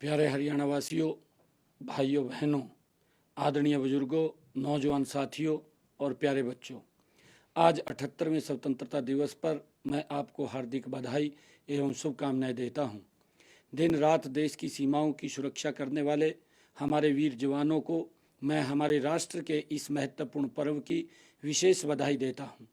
प्यारे हरियाणा वासियों, भाइयों बहनों, आदरणीय बुजुर्गों, नौजवान साथियों और प्यारे बच्चों, आज 78वें स्वतंत्रता दिवस पर मैं आपको हार्दिक बधाई एवं शुभकामनाएं देता हूं। दिन रात देश की सीमाओं की सुरक्षा करने वाले हमारे वीर जवानों को मैं हमारे राष्ट्र के इस महत्वपूर्ण पर्व की विशेष बधाई देता हूं।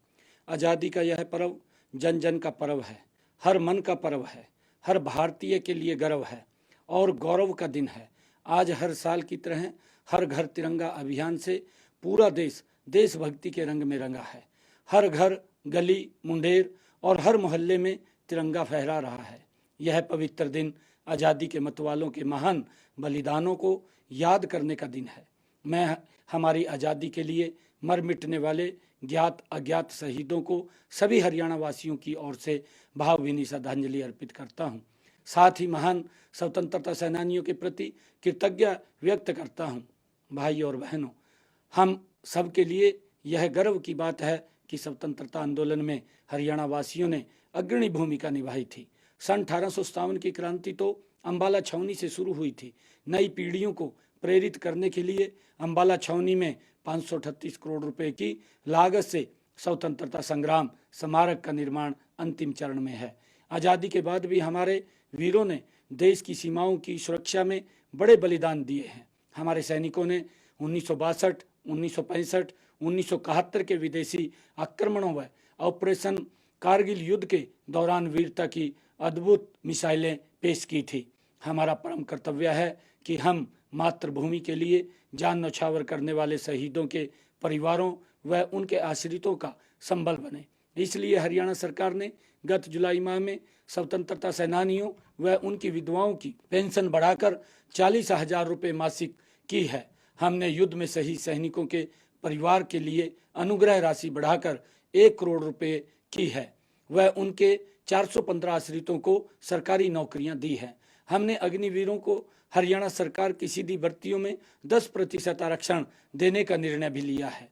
आज़ादी का यह पर्व जन जन का पर्व है, हर मन का पर्व है, हर भारतीय के लिए गर्व है और गौरव का दिन है। आज हर साल की तरह हर घर तिरंगा अभियान से पूरा देश देशभक्ति के रंग में रंगा है। हर घर, गली, मुंडेर और हर मोहल्ले में तिरंगा फहरा रहा है। यह पवित्र दिन आज़ादी के मतवालों के महान बलिदानों को याद करने का दिन है। मैं हमारी आज़ादी के लिए मर मिटने वाले ज्ञात अज्ञात शहीदों को सभी हरियाणा वासियों की ओर से भावभीनी श्रद्धांजलि अर्पित करता हूं। साथ ही महान स्वतंत्रता सेनानियों के प्रति कृतज्ञता व्यक्त करता हूं। भाई और बहनों, हम सब के लिए यह गर्व की बात है कि स्वतंत्रता आंदोलन में हरियाणा वासियों ने अग्रणी भूमिका निभाई थी। सन 1857 की क्रांति तो अंबाला छावनी से शुरू हुई थी। नई पीढ़ियों को प्रेरित करने के लिए अंबाला छावनी में 538 करोड़ रुपए की लागत से स्वतंत्रता संग्राम स्मारक का निर्माण अंतिम चरण में है। आज़ादी के बाद भी हमारे वीरों ने देश की सीमाओं की सुरक्षा में बड़े बलिदान दिए हैं। हमारे सैनिकों ने 1962, 1965, 1971 के विदेशी आक्रमणों व ऑपरेशन कारगिल युद्ध के दौरान वीरता की अद्भुत मिसाइलें पेश की थी। हमारा परम कर्तव्य है कि हम मातृभूमि के लिए जान न्यौछावर करने वाले शहीदों के परिवारों व उनके आश्रितों का संबल बने। इसलिए हरियाणा सरकार ने गत जुलाई माह में स्वतंत्रता सेनानियों व उनकी विधवाओं की पेंशन बढ़ाकर 40,000 रुपये मासिक की है। हमने युद्ध में शहीद सैनिकों के परिवार के लिए अनुग्रह राशि बढ़ाकर 1 करोड़ रुपये की है व उनके 415 आश्रितों को सरकारी नौकरियां दी हैं। हमने अग्निवीरों को हरियाणा सरकार की सीधी भर्तियों में 10% आरक्षण देने का निर्णय भी लिया है।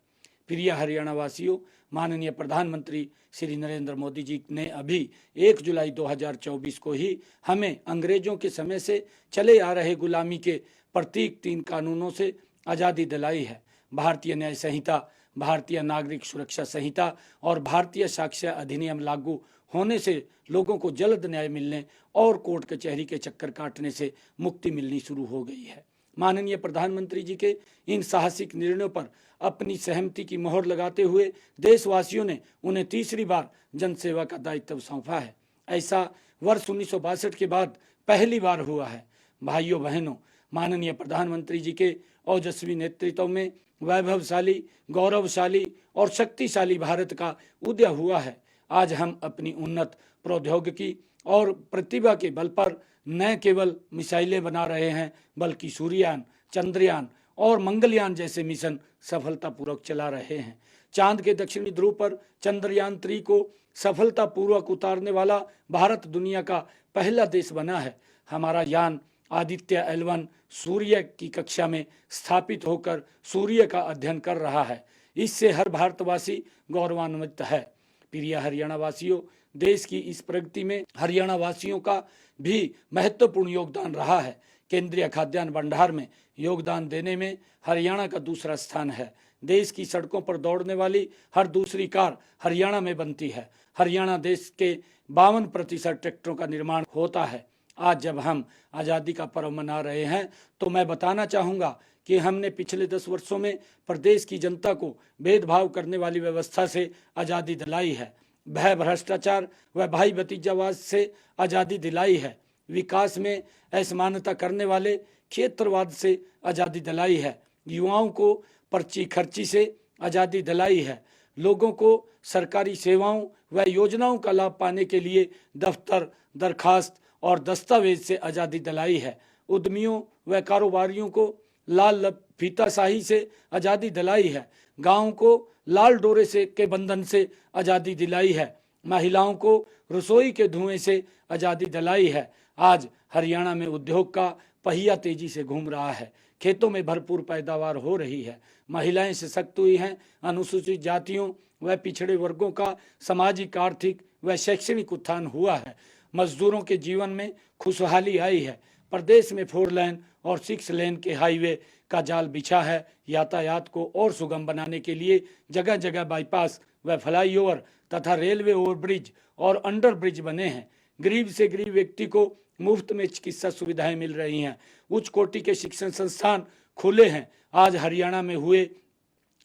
प्रिय हरियाणा वासियों, माननीय प्रधानमंत्री श्री नरेंद्र मोदी जी ने अभी 1 जुलाई 2024 को ही हमें अंग्रेजों के समय से चले आ रहे गुलामी के प्रतीक 3 कानूनों से आज़ादी दिलाई है। भारतीय न्याय संहिता, भारतीय नागरिक सुरक्षा संहिता और भारतीय साक्ष्य अधिनियम लागू होने से लोगों को जल्द न्याय मिलने और कोर्ट कचहरी के चक्कर काटने से मुक्ति मिलनी शुरू हो गई है। माननीय प्रधानमंत्री जी के इन साहसिक निर्णयों पर अपनी सहमति की मोहर लगाते हुए देशवासियों ने उन्हें तीसरी बार जनसेवा का दायित्व सौंपा है। ऐसा वर्ष 1962 के बाद पहली बार हुआ है। भाइयों बहनों, माननीय प्रधानमंत्री जी के ओजस्वी नेतृत्व में वैभवशाली, गौरवशाली और शक्तिशाली भारत का उदय हुआ है। आज हम अपनी उन्नत प्रौद्योगिकी और प्रतिभा के बल पर न केवल मिसाइलें बना रहे हैं, बल्कि सूर्ययान, चंद्रयान और मंगलयान जैसे मिशन सफलतापूर्वक चला रहे हैं। चांद के दक्षिणी ध्रुव पर चंद्रयान 3 को सफलतापूर्वक उतारने वाला भारत दुनिया का पहला देश बना है। हमारा यान आदित्य L1 सूर्य की कक्षा में स्थापित होकर सूर्य का अध्ययन कर रहा है। इससे हर भारतवासी गौरवान्वित है। प्रिय हरियाणा वासियों, देश की इस प्रगति में हरियाणा वासियों का भी महत्वपूर्ण योगदान रहा है। केंद्रीय खाद्यान्न भंडार में योगदान देने में हरियाणा का दूसरा स्थान है। देश की सड़कों पर दौड़ने वाली हर दूसरी कार हरियाणा में बनती है। हरियाणा देश के 52% ट्रैक्टरों का निर्माण होता है। आज जब हम आज़ादी का पर्व मना रहे हैं तो मैं बताना चाहूँगा कि हमने पिछले 10 वर्षों में प्रदेश की जनता को भेदभाव करने वाली व्यवस्था से आज़ादी दिलाई है। भय, भ्रष्टाचार व भाई भतीजावाद से आज़ादी दिलाई है। विकास में असमानता करने वाले क्षेत्रवाद से आज़ादी दिलाई है। युवाओं को पर्ची खर्ची से आज़ादी दिलाई है। लोगों को सरकारी सेवाओं व योजनाओं का लाभ पाने के लिए दफ्तर, दरखास्त और दस्तावेज से आज़ादी दिलाई है। उद्यमियों व कारोबारियों को लाल फीताशाही से आज़ादी दिलाई है। गाँव को लाल डोरे से के बंधन से आज़ादी दिलाई है। महिलाओं को रसोई के धुएं से आज़ादी दिलाई है। आज हरियाणा में उद्योग का पहिया तेजी से घूम रहा है। खेतों में भरपूर पैदावार हो रही है। महिलाएं सशक्त हुई हैं। अनुसूचित जातियों व पिछड़े वर्गों का सामाजिक, आर्थिक व शैक्षणिक उत्थान हुआ है। मजदूरों के जीवन में खुशहाली आई है। प्रदेश में 4 लेन और 6 लेन के हाईवे का जाल बिछा है। यातायात को और सुगम बनाने के लिए जगह जगह बाईपास व फ्लाईओवर तथा रेलवे ओवरब्रिज और अंडर ब्रिज बने हैं। गरीब से गरीब व्यक्ति को मुफ्त में चिकित्सा सुविधाएं मिल रही हैं। उच्च कोटि के शिक्षण संस्थान खुले हैं। आज हरियाणा में हुए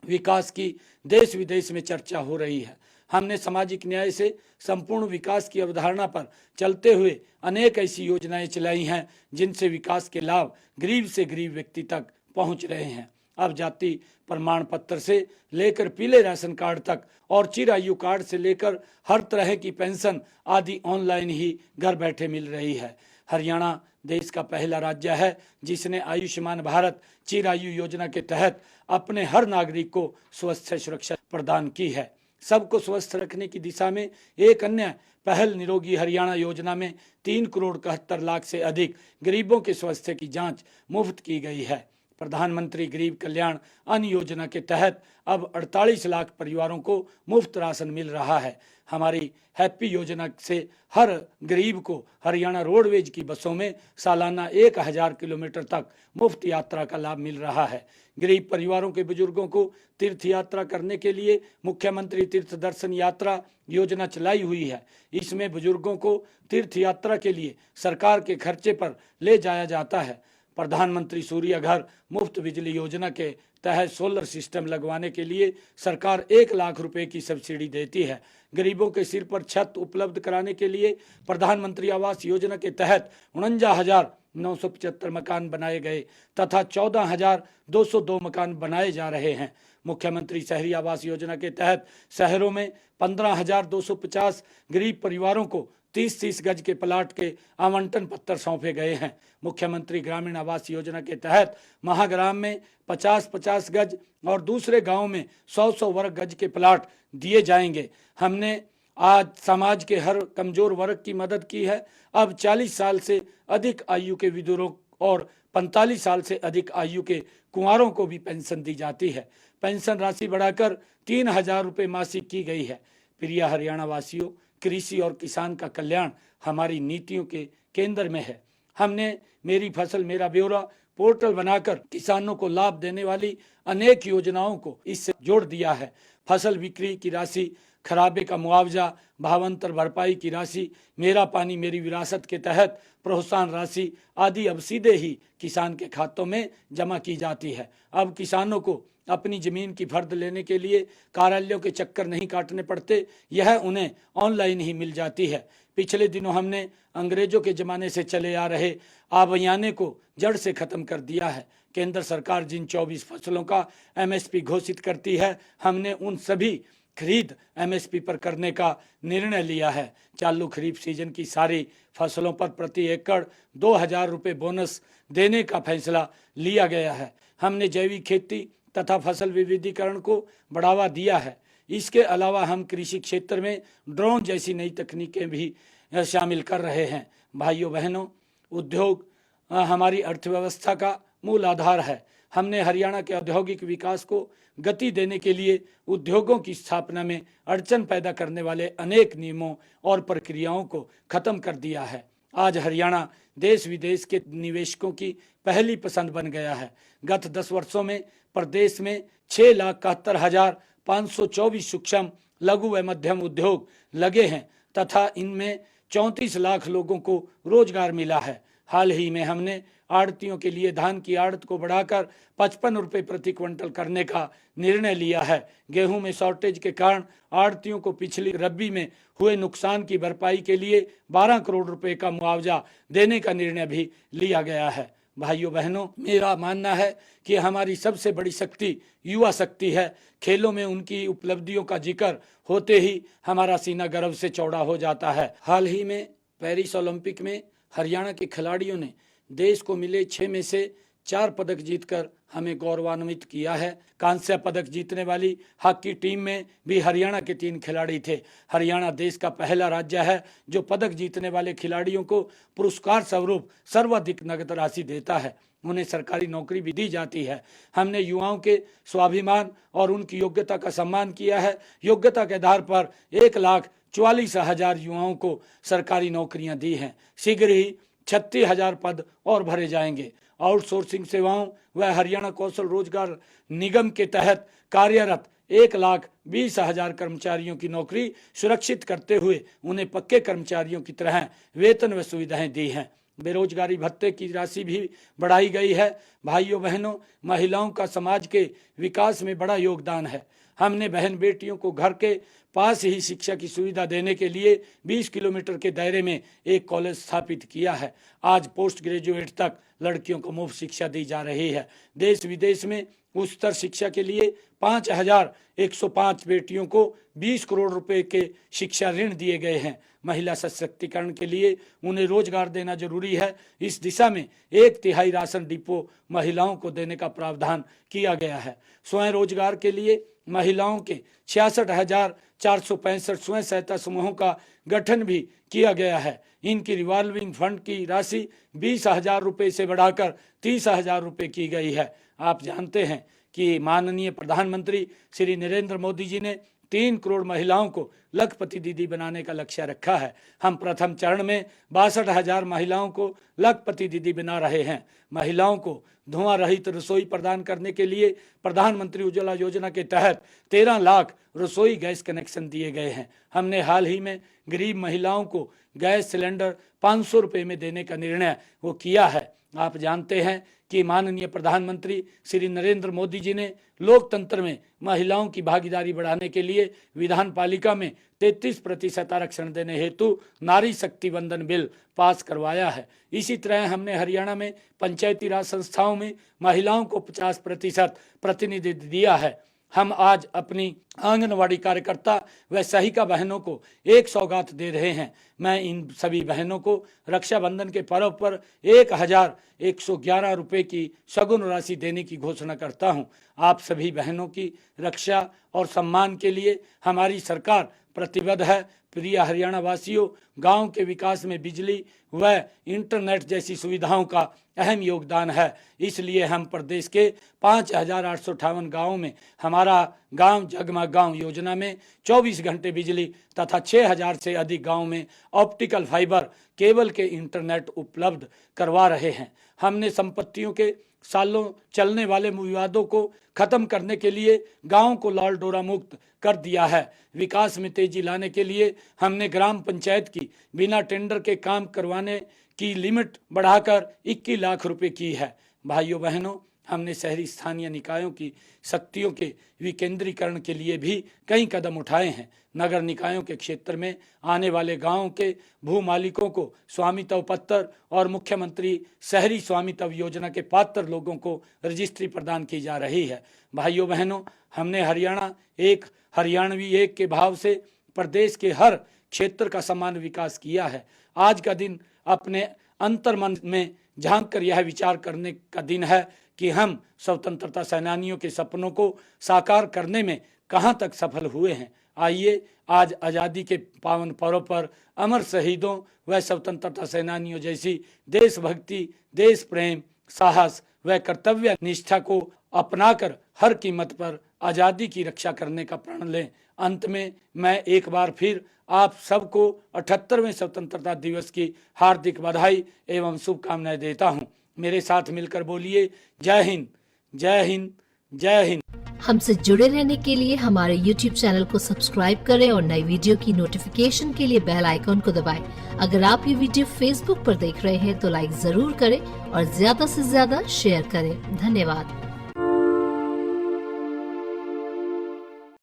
विकास की देश विदेश में चर्चा हो रही है। हमने सामाजिक न्याय से संपूर्ण विकास की अवधारणा पर चलते हुए अनेक ऐसी योजनाएं चलाई हैं जिनसे विकास के लाभ गरीब से गरीब व्यक्ति तक पहुंच रहे हैं। अब जाति प्रमाण पत्र से लेकर पीले राशन कार्ड तक और चिरायु कार्ड से लेकर हर तरह की पेंशन आदि ऑनलाइन ही घर बैठे मिल रही है। हरियाणा देश का पहला राज्य है जिसने आयुष्मान भारत चिरायु योजना के तहत अपने हर नागरिक को स्वास्थ्य सुरक्षा प्रदान की है। सबको स्वस्थ रखने की दिशा में एक अन्य पहल निरोगी हरियाणा योजना में 3 करोड़ 71 लाख से अधिक गरीबों के स्वास्थ्य की जांच मुफ्त की गई है। प्रधानमंत्री गरीब कल्याण अन्न योजना के तहत अब 48 लाख परिवारों को मुफ्त राशन मिल रहा है। हमारी हैप्पी योजना से हर गरीब को हरियाणा रोडवेज की बसों में सालाना 1000 किलोमीटर तक मुफ्त यात्रा का लाभ मिल रहा है। गरीब परिवारों के बुजुर्गों को तीर्थ यात्रा करने के लिए मुख्यमंत्री तीर्थ दर्शन यात्रा योजना चलाई हुई है। इसमें बुजुर्गों को तीर्थ यात्रा के लिए सरकार के खर्चे पर ले जाया जाता है। प्रधानमंत्री सूर्य घर मुफ्त बिजली योजना के तहत सोलर सिस्टम लगवाने के लिए सरकार 1 लाख रुपए की सब्सिडी देती है। गरीबों के सिर पर छत उपलब्ध कराने के लिए प्रधानमंत्री आवास योजना के तहत 49,975 मकान बनाए गए तथा 14,202 मकान बनाए जा रहे हैं। मुख्यमंत्री शहरी आवास योजना के तहत शहरों में 15,250 गरीब परिवारों को 30-30 गज के प्लाट के आवंटन पत्र सौंपे गए हैं। मुख्यमंत्री ग्रामीण आवास योजना के तहत महाग्राम में 50-50 गज और दूसरे गांव में 100-100 वर्ग गज के प्लाट दिए जाएंगे। हमने आज समाज के हर कमजोर वर्ग की मदद की है। अब 40 साल से अधिक आयु के विधुरों और 45 साल से अधिक आयु के कुंवारों को भी पेंशन दी जाती है। पेंशन राशि बढ़ाकर 3,000 रुपये मासिक की गई है। प्रिय हरियाणा वासियों, कृषि और किसान का कल्याण हमारी नीतियों के केंद्र में है। हमने मेरी फसल मेरा ब्यौरा पोर्टल बनाकर किसानों को लाभ देने वाली अनेक योजनाओं को इससे जोड़ दिया है। फसल बिक्री की राशि, खराबे का मुआवजा, भावांतर भरपाई की राशि, मेरा पानी मेरी विरासत के तहत प्रोत्साहन राशि आदि अब सीधे ही किसान के खातों में जमा की जाती है। अब किसानों को अपनी जमीन की फर्द लेने के लिए कार्यालयों के चक्कर नहीं काटने पड़ते, यह उन्हें ऑनलाइन ही मिल जाती है। पिछले दिनों हमने अंग्रेजों के जमाने से चले आ रहे आबयाने को जड़ से खत्म कर दिया है। केंद्र सरकार जिन 24 फसलों का एमएसपी घोषित करती है, हमने उन सभी खरीद एमएसपी पर करने का निर्णय लिया है। चालू खरीफ सीजन की सारी फसलों पर प्रति एकड़ 2,000 रुपये बोनस देने का फैसला लिया गया है। हमने जैविक खेती तथा फसल विविधीकरण को बढ़ावा दिया है। इसके अलावा हम कृषि क्षेत्र में ड्रोन जैसी नई तकनीकें भी शामिल कर रहे हैं। भाइयों बहनों, उद्योग हमारी अर्थव्यवस्था का मूल आधार है। हमने हरियाणा के औद्योगिक विकास को गति देने के लिए उद्योगों की स्थापना में अड़चन पैदा करने वाले अनेक नियमों और प्रक्रियाओं को खत्म कर दिया है। आज हरियाणा देश विदेश के निवेशकों की पहली पसंद बन गया है। गत 10 वर्षों में प्रदेश में 6,71,524 सूक्ष्म, लघु व मध्यम उद्योग लगे हैं तथा इनमें 34 लाख लोगों को रोजगार मिला है। हाल ही में हमने आड़तियों के लिए धान की आड़त को बढ़ाकर 55 रुपये प्रति क्विंटल करने का निर्णय लिया है। गेहूं में शॉर्टेज के कारण आड़तियों को पिछली रबी में हुए नुकसान की भरपाई के लिए 12 करोड़ रुपए का मुआवजा देने का निर्णय भी लिया गया है। भाइयों बहनों, मेरा मानना है कि हमारी सबसे बड़ी शक्ति युवा शक्ति है। खेलों में उनकी उपलब्धियों का जिक्र होते ही हमारा सीना गर्व से चौड़ा हो जाता है। हाल ही में पेरिस ओलंपिक में हरियाणा के खिलाड़ियों ने देश को मिले 6 में से 4 पदक जीतकर हमें गौरवान्वित किया है। कांस्य पदक जीतने वाली हॉकी टीम में भी हरियाणा के 3 खिलाड़ी थे। हरियाणा देश का पहला राज्य है जो पदक जीतने वाले खिलाड़ियों को पुरस्कार स्वरूप सर्वाधिक नगद राशि देता है। उन्हें सरकारी नौकरी भी दी जाती है। हमने युवाओं के स्वाभिमान और उनकी योग्यता का सम्मान किया है। योग्यता के आधार पर 1,44,000 युवाओं को सरकारी नौकरियां दी हैं। शीघ्र ही 36,000 पद और भरे जाएंगे। आउटसोर्सिंग सेवाओं व हरियाणा कौशल रोजगार निगम के तहत कार्यरत 1,20,000 कर्मचारियों की नौकरी सुरक्षित करते हुए उन्हें पक्के कर्मचारियों की तरह वेतन व सुविधाएं दी हैं। बेरोजगारी भत्ते की राशि भी बढ़ाई गई है। भाइयों बहनों, महिलाओं का समाज के विकास में बड़ा योगदान है। हमने बहन बेटियों को घर के पास ही शिक्षा की सुविधा देने के लिए 20 किलोमीटर के दायरे में एक कॉलेज स्थापित किया है। आज पोस्ट ग्रेजुएट तक लड़कियों को मुफ्त शिक्षा दी जा रही है। देश विदेश में उच्चतर शिक्षा के लिए 5,105 बेटियों को 20 करोड़ रुपए के शिक्षा ऋण दिए गए हैं। महिला सशक्तिकरण के लिए उन्हें रोजगार देना जरूरी है। इस दिशा में 1/3 राशन डिपो महिलाओं को देने का प्रावधान किया गया है। स्वयं रोजगार के लिए महिलाओं के 66,465 स्वयं सहायता समूहों का गठन भी किया गया है। इनकी रिवॉल्विंग फंड की राशि 20,000 रुपये से बढ़ाकर 30,000 रुपये की गई है। आप जानते हैं कि माननीय प्रधानमंत्री श्री नरेंद्र मोदी जी ने 3 करोड़ महिलाओं को लखपति दीदी बनाने का लक्ष्य रखा है। हम प्रथम चरण में 62,000 महिलाओं को लखपति दीदी बना रहे हैं। महिलाओं को धुआं रहित रसोई प्रदान करने के लिए प्रधानमंत्री उज्ज्वला योजना के तहत 13 लाख रसोई गैस कनेक्शन दिए गए हैं। हमने हाल ही में गरीब महिलाओं को गैस सिलेंडर 500 रुपये में देने का निर्णय वो किया है। आप जानते हैं कि माननीय प्रधानमंत्री श्री नरेंद्र मोदी जी ने लोकतंत्र में महिलाओं की भागीदारी बढ़ाने के लिए विधान पालिका में 33% आरक्षण देने हेतु नारी शक्ति वंदन बिल पास करवाया है। इसी तरह हमने हरियाणा में पंचायती राज संस्थाओं में महिलाओं को 50% प्रतिनिधित्व दिया है। हम आज अपनी आंगनवाड़ी कार्यकर्ता व सहायिका बहनों को एक सौगात दे रहे हैं। मैं इन सभी बहनों को रक्षाबंधन के पर्व पर 1,111 रुपये की सगुन राशि देने की घोषणा करता हूं। आप सभी बहनों की रक्षा और सम्मान के लिए हमारी सरकार प्रतिबद्ध है। प्रिय हरियाणा वासियों, गांव के विकास में बिजली व इंटरनेट जैसी सुविधाओं का अहम योगदान है। इसलिए हम प्रदेश के 5,858 गाँवों में हमारा गांव जगमग गांव योजना में 24 घंटे बिजली तथा 6,000 से अधिक गाँव में ऑप्टिकल फाइबर केबल के इंटरनेट उपलब्ध करवा रहे हैं। हमने संपत्तियों के सालों चलने वाले विवादों को खत्म करने के लिए गांव को लाल डोरा मुक्त कर दिया है। विकास में तेजी लाने के लिए हमने ग्राम पंचायत की बिना टेंडर के काम करवाने की लिमिट बढ़ाकर 21 लाख रुपए की है। भाइयों बहनों, हमने शहरी स्थानीय निकायों की शक्तियों के विकेंद्रीकरण के लिए भी कई कदम उठाए हैं। नगर निकायों के क्षेत्र में आने वाले गांवों के भू मालिकों को स्वामित्व पत्र और मुख्यमंत्री शहरी स्वामित्व योजना के पात्र लोगों को रजिस्ट्री प्रदान की जा रही है। भाइयों बहनों, हमने हरियाणा एक हरियाणवी एक के भाव से प्रदेश के हर क्षेत्र का समान विकास किया है। आज का दिन अपने अंतर्मन में झांक कर यह विचार करने का दिन है कि हम स्वतंत्रता सेनानियों के सपनों को साकार करने में कहां तक सफल हुए हैं। आइए आज आज़ादी के पावन पर्व पर अमर शहीदों व स्वतंत्रता सेनानियों जैसी देशभक्ति, देश प्रेम, साहस व कर्तव्य निष्ठा को अपनाकर हर कीमत पर आज़ादी की रक्षा करने का प्रण लें। अंत में मैं एक बार फिर आप सबको 78वें स्वतंत्रता दिवस की हार्दिक बधाई एवं शुभकामनाएं देता हूं। मेरे साथ मिलकर बोलिए, जय हिंद, जय हिंद, जय हिंद। हमसे जुड़े रहने के लिए हमारे YouTube चैनल को सब्सक्राइब करें और नई वीडियो की नोटिफिकेशन के लिए बेल आइकॉन को दबाएं। अगर आप ये वीडियो Facebook पर देख रहे हैं तो लाइक जरूर करें और ज्यादा से ज्यादा शेयर करें। धन्यवाद।